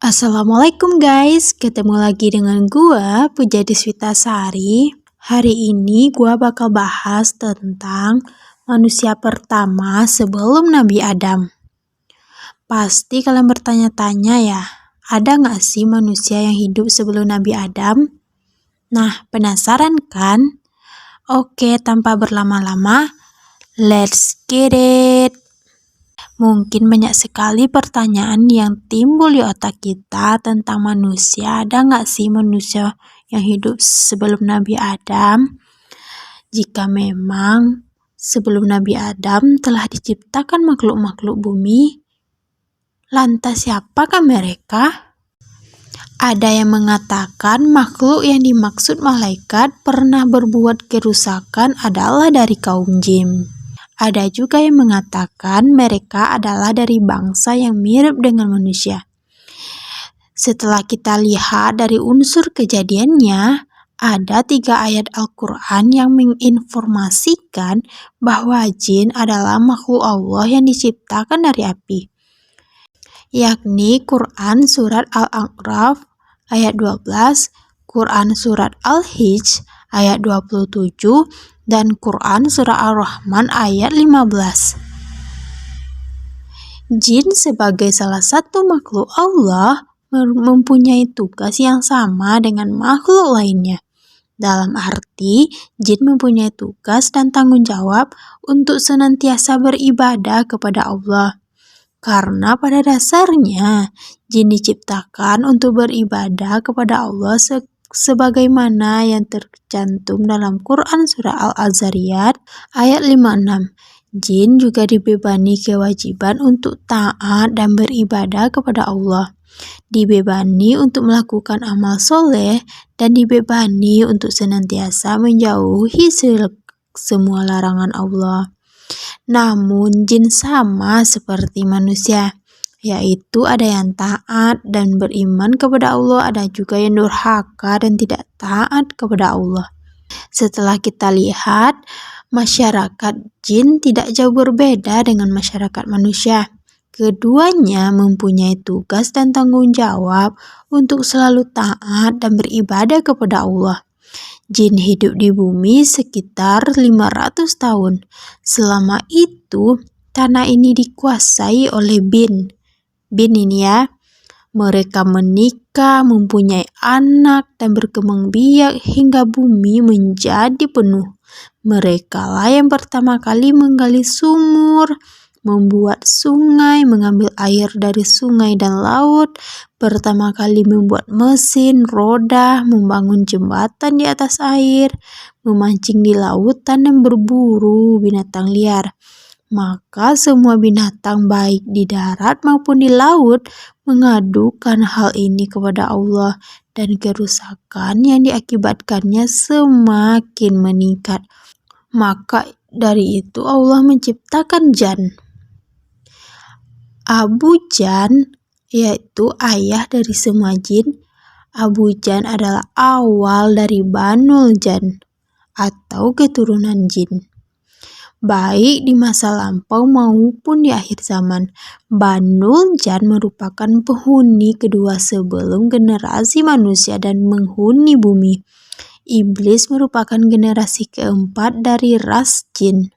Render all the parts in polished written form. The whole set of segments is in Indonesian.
Assalamualaikum guys, ketemu lagi dengan gua Puja Deswitasari. Hari ini gua bakal bahas tentang manusia pertama sebelum Nabi Adam. Pasti kalian bertanya-tanya ya, ada nggak sih manusia yang hidup sebelum Nabi Adam? Nah, penasaran kan? Oke, tanpa berlama-lama, let's get it! Mungkin banyak sekali pertanyaan yang timbul di otak kita tentang manusia. Ada nggak sih manusia yang hidup sebelum Nabi Adam? Jika memang sebelum Nabi Adam telah diciptakan makhluk-makhluk bumi, lantas siapakah mereka? Ada yang mengatakan makhluk yang dimaksud malaikat pernah berbuat kerusakan adalah dari kaum jin. Ada juga yang mengatakan mereka adalah dari bangsa yang mirip dengan manusia. Setelah kita lihat dari unsur kejadiannya, ada 3 ayat Al-Quran yang menginformasikan bahwa jin adalah makhluk Allah yang diciptakan dari api. Yakni Quran Surat Al-A'raf ayat 12, Quran Surat Al-Hijj ayat 27, dan Quran Surah Ar-Rahman ayat 15. Jin sebagai salah satu makhluk Allah mempunyai tugas yang sama dengan makhluk lainnya. Dalam arti, jin mempunyai tugas dan tanggung jawab untuk senantiasa beribadah kepada Allah. Karena pada dasarnya, jin diciptakan untuk beribadah kepada Allah sebagaimana yang tercantum dalam Quran Surah Al-Zariyat ayat 56. Jin juga dibebani kewajiban untuk taat dan beribadah kepada Allah. Dibebani untuk melakukan amal soleh dan dibebani untuk senantiasa menjauhi semua larangan Allah. Namun jin sama seperti manusia, yaitu ada yang taat dan beriman kepada Allah, ada juga yang durhaka dan tidak taat kepada Allah. Setelah kita lihat, masyarakat jin tidak jauh berbeda dengan masyarakat manusia. Keduanya mempunyai tugas dan tanggung jawab untuk selalu taat dan beribadah kepada Allah. Jin hidup di bumi sekitar 500 tahun. Selama itu, tanah ini dikuasai oleh bin. Bin ini ya, mereka menikah, mempunyai anak, dan berkembang biak hingga bumi menjadi penuh. Mereka lah yang pertama kali menggali sumur, membuat sungai, mengambil air dari sungai dan laut, pertama kali membuat mesin, roda, membangun jembatan di atas air, memancing di lautan dan berburu binatang liar. Maka semua binatang baik di darat maupun di laut mengadukan hal ini kepada Allah dan kerusakan yang diakibatkannya semakin meningkat. Maka dari itu Allah menciptakan Jan. Abu Jan yaitu ayah dari semua jin. Abu Jan adalah awal dari Banul Jan atau keturunan jin. Baik di masa lampau maupun di akhir zaman, Banul Jan merupakan penghuni kedua sebelum generasi manusia dan menghuni bumi. Iblis merupakan generasi keempat dari ras jin.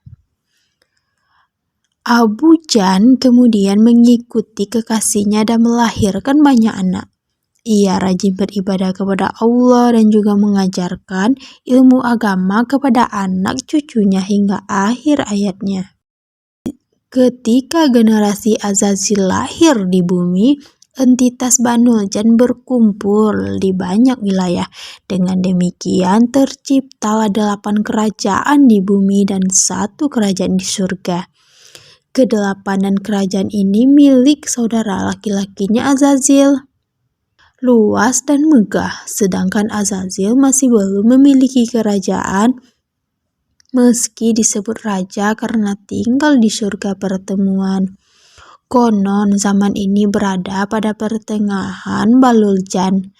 Abu Jan kemudian mengikuti kekasihnya dan melahirkan banyak anak. Ia rajin beribadah kepada Allah dan juga mengajarkan ilmu agama kepada anak cucunya hingga akhir ayatnya. Ketika generasi Azazil lahir di bumi, entitas Banul Jan berkumpul di banyak wilayah. Dengan demikian terciptalah 8 kerajaan di bumi dan 1 kerajaan di surga. Kedelapanan kerajaan ini milik saudara laki-lakinya Azazil. Luas dan megah, sedangkan Azazil masih belum memiliki kerajaan meski disebut raja karena tinggal di surga pertemuan. Konon zaman ini berada pada pertengahan Banul Jan,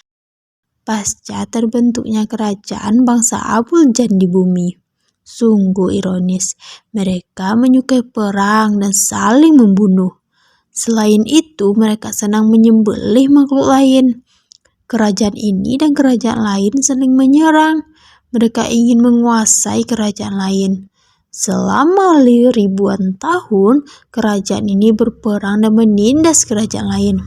pasca terbentuknya kerajaan bangsa Abu Jan di bumi. Sungguh ironis, mereka menyukai perang dan saling membunuh. Selain itu, mereka senang menyembelih makhluk lain. Kerajaan ini dan kerajaan lain saling menyerang. Mereka ingin menguasai kerajaan lain. Selama ribuan tahun, kerajaan ini berperang dan menindas kerajaan lain.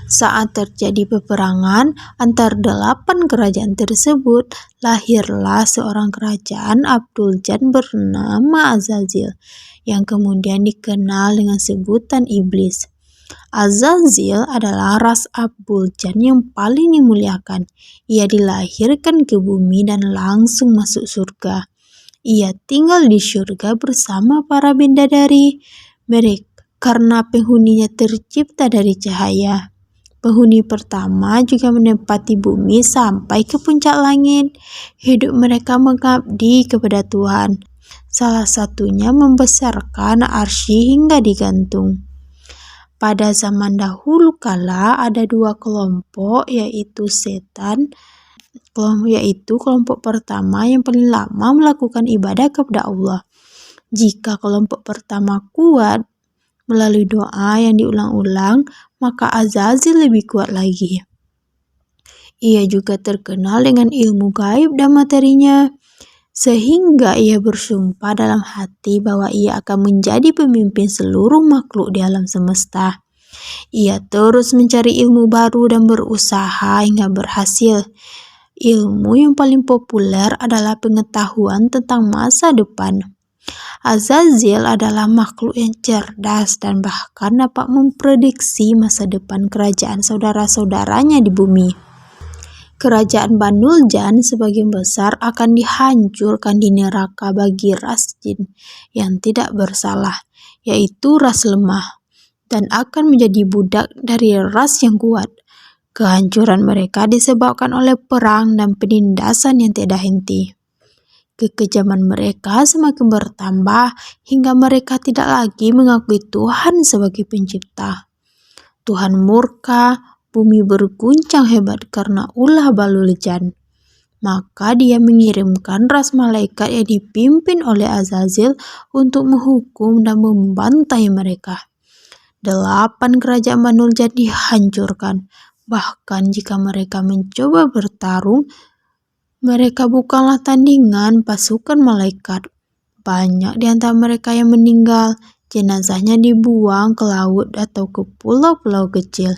Saat terjadi peperangan antar 8 kerajaan tersebut, lahirlah seorang kerajaan Abdul Jan bernama Azazil, yang kemudian dikenal dengan sebutan iblis. Azazil adalah ras Abdul Jan yang paling dimuliakan. Ia dilahirkan ke bumi dan langsung masuk surga. Ia tinggal di surga bersama para bidadari. Mereka karena penghuninya tercipta dari cahaya. Penghuni pertama juga menempati bumi sampai ke puncak langit. Hidup mereka mengabdi kepada Tuhan. Salah satunya membesarkan arsy hingga digantung. Pada zaman dahulu kala ada 2 kelompok, yaitu kelompok pertama yang paling lama melakukan ibadah kepada Allah. Jika kelompok pertama kuat melalui doa yang diulang-ulang, maka Azazil lebih kuat lagi. Ia juga terkenal dengan ilmu gaib dan materinya, sehingga ia bersumpah dalam hati bahwa ia akan menjadi pemimpin seluruh makhluk di alam semesta. Ia terus mencari ilmu baru dan berusaha hingga berhasil. Ilmu yang paling populer adalah pengetahuan tentang masa depan. Azazil adalah makhluk yang cerdas dan bahkan dapat memprediksi masa depan kerajaan saudara-saudaranya di bumi. Kerajaan Banul Jan sebagian besar akan dihancurkan di neraka bagi ras jin yang tidak bersalah, yaitu ras lemah, dan akan menjadi budak dari ras yang kuat. Kehancuran mereka disebabkan oleh perang dan penindasan yang tiada henti. Kekejaman mereka semakin bertambah hingga mereka tidak lagi mengakui Tuhan sebagai pencipta. Tuhan murka, bumi berguncang hebat karena ulah Banul Jan. Maka dia mengirimkan ras malaikat yang dipimpin oleh Azazil untuk menghukum dan membantai mereka. 8 kerajaan Banul Jan dihancurkan. Bahkan jika mereka mencoba bertarung, mereka bukanlah tandingan pasukan malaikat. Banyak di antara mereka yang meninggal, jenazahnya dibuang ke laut atau ke pulau-pulau kecil.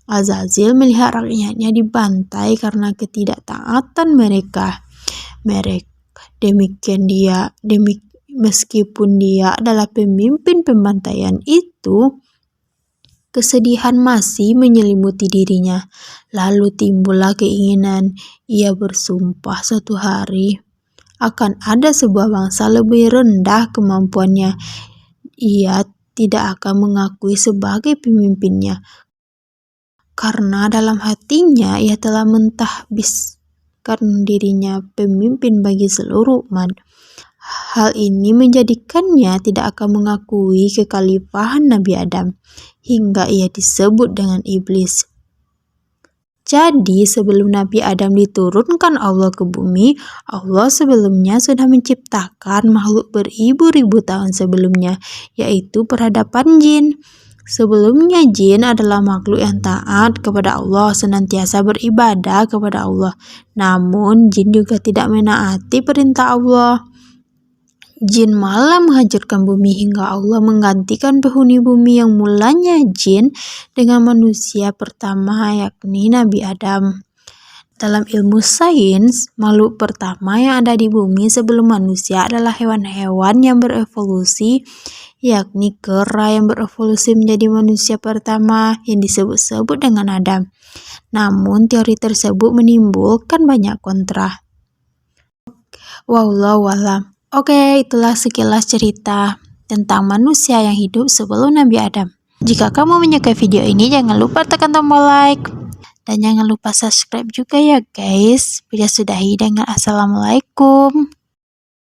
Azazil melihat rakyatnya dibantai karena ketidaktaatan mereka. Meskipun dia adalah pemimpin pembantaian itu, kesedihan masih menyelimuti dirinya. Lalu timbullah keinginan. Ia bersumpah suatu hari akan ada sebuah bangsa lebih rendah kemampuannya. Ia tidak akan mengakui sebagai pemimpinnya, karena dalam hatinya ia telah mentahbiskan dirinya pemimpin bagi seluruh umat. Hal ini menjadikannya tidak akan mengakui kekhalifahan Nabi Adam, hingga ia disebut dengan iblis. Jadi sebelum Nabi Adam diturunkan Allah ke bumi, Allah sebelumnya sudah menciptakan makhluk beribu-ribu tahun sebelumnya, yaitu peradaban jin. Sebelumnya jin adalah makhluk yang taat kepada Allah, senantiasa beribadah kepada Allah. Namun jin juga tidak menaati perintah Allah. Jin malah menghancurkan bumi hingga Allah menggantikan penghuni bumi yang mulanya jin dengan manusia pertama, yakni Nabi Adam. Dalam ilmu sains, makhluk pertama yang ada di bumi sebelum manusia adalah hewan-hewan yang berevolusi, yakni kera yang berevolusi menjadi manusia pertama yang disebut-sebut dengan Adam. Namun teori tersebut menimbulkan banyak kontra. Wallahu a'lam. Oke, itulah sekilas cerita tentang manusia yang hidup sebelum Nabi Adam. Jika kamu menyukai video ini, jangan lupa tekan tombol like. Dan jangan lupa subscribe juga ya guys. Bila sudahi dengan assalamualaikum.